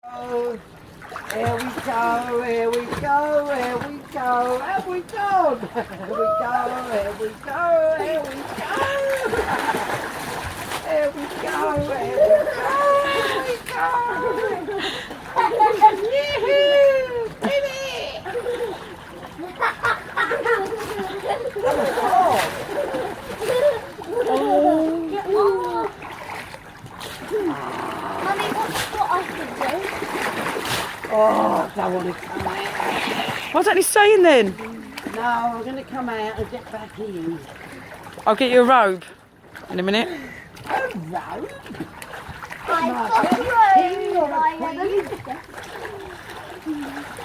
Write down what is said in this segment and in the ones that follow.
Oh, here we go, here we go, here we go, have we gone? Here we go, here we go, here we go. Here we go, here we go, here we go. Yoo-hoo, baby! Oh. Mummy, what I could do? Oh, I don't want to come out. What's that he's saying then? No, I'm going to come out and get back in. I'll get you a robe in a minute. A robe? I've got a robe.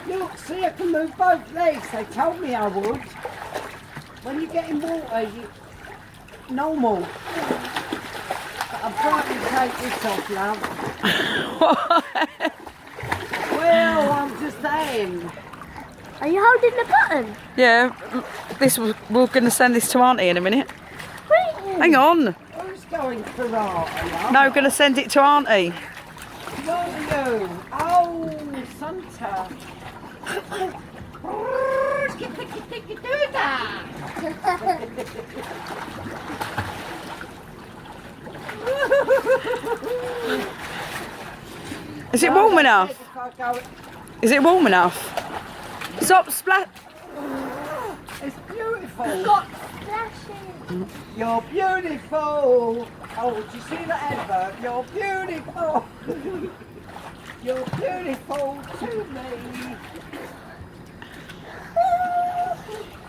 Look, see, I can move both legs. They told me I would. When you get in water, you normal. But I'm trying to take this off, love. Well, I'm just saying. Are you holding the button? Yeah, we're going to send this to Auntie in a minute. Wait. Hang on. Who's going karate, love? No, we're going to send it to Auntie. What are you? Oh, Santa. Is it warm enough? Is it warm enough? Stop splash. It's beautiful. Got splashing. You're beautiful. Oh, did you see that advert? You're beautiful. You're beautiful to me.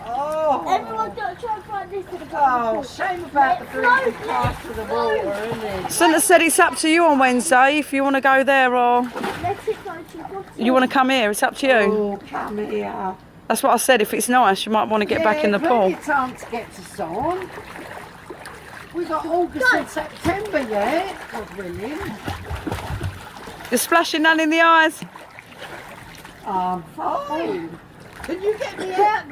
Oh. Everyone's got to try and find this in the Oh, bottom. shame about the drinking past of the water, isn't it? Santa said it's up to you on Wednesday if you want to go there or Let it go to the bottom. you want to come here. It's up to you. Oh, come here. That's what I said. If it's nice, you might want to get back in the pool. Plenty of time to get to Son. We got August and September yet. God willing. You're splashing none in the eyes. I'm fine. Can you get me out though?